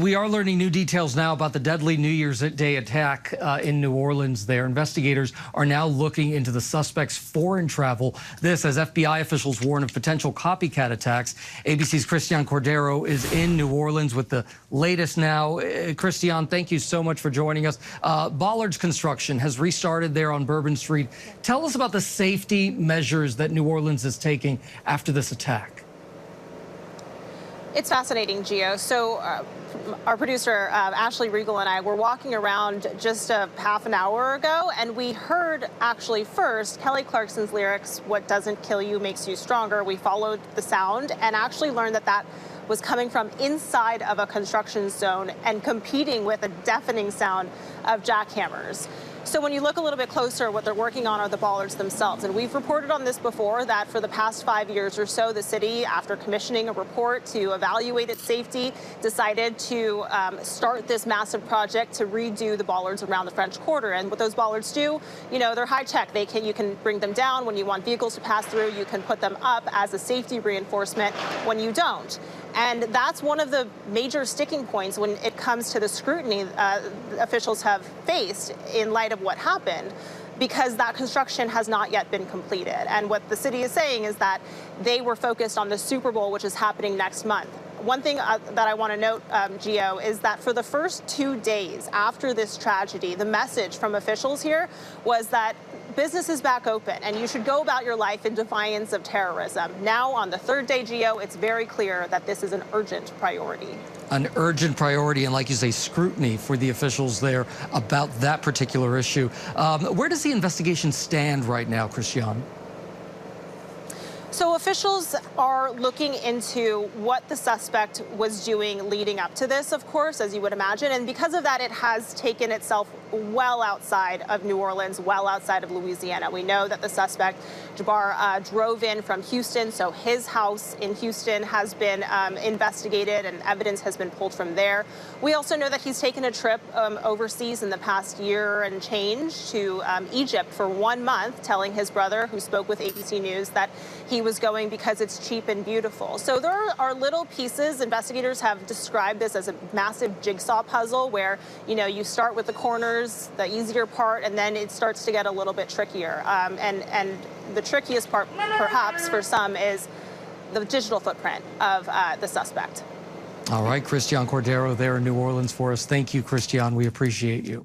We are learning new details now about the deadly New Year's Day attack in New Orleans there. Investigators are now looking into the suspect's foreign travel. This as FBI officials warn of potential copycat attacks. ABC's Christian Cordero is in New Orleans with the latest now. Christian, thank you so much for joining us. Bollards construction has restarted there on Bourbon Street. Tell us about the safety measures that New Orleans is taking after this attack. It's fascinating, Gio. So our producer, Ashley Regal, and I were walking around just a half an hour ago, and we heard actually first Kelly Clarkson's lyrics, "What doesn't kill you makes you stronger." We followed the sound and actually learned that that was coming from inside of a construction zone and competing with a deafening sound of jackhammers. So when you look a little bit closer, what they're working on are the bollards themselves. And we've reported on this before, that for the past 5 years or so, the city, after commissioning a report to evaluate its safety, decided to start this massive project to redo the bollards around the French Quarter. And what those bollards do, you know, they're high tech. You can bring them down when you want vehicles to pass through. You can put them up as a safety reinforcement when you don't. And that's one of the major sticking points when it comes to the scrutiny officials have faced in light of what happened, because that construction has not yet been completed. And what the city is saying is that they were focused on the Super Bowl, which is happening next month. One thing that I want to note, Gio, is that for the first 2 days after this tragedy, the message from officials here was that business is back open and you should go about your life in defiance of terrorism. Now, on the third day, Gio, it's very clear that this is an urgent priority. An urgent priority, and like you say, scrutiny for the officials there about that particular issue. Where does the investigation stand right now, Christian? So officials are looking into what the suspect was doing leading up to this, of course, as you would imagine. And because of that, it has taken itself well outside of New Orleans, well outside of Louisiana. We know that the suspect, Jabbar, drove in from Houston, so his house in Houston has been investigated and evidence has been pulled from there. We also know that he's taken a trip overseas in the past year and change to Egypt for 1 month, telling his brother, who spoke with ABC News, that he was going because it's cheap and beautiful. So there are little pieces. Investigators have described this as a massive jigsaw puzzle where, you know, you start with the corners, the easier part, and then it starts to get a little bit trickier. And the trickiest part, perhaps, for some is the digital footprint of the suspect. All right, Christian Cordero there in New Orleans for us. Thank you, Christian. We appreciate you.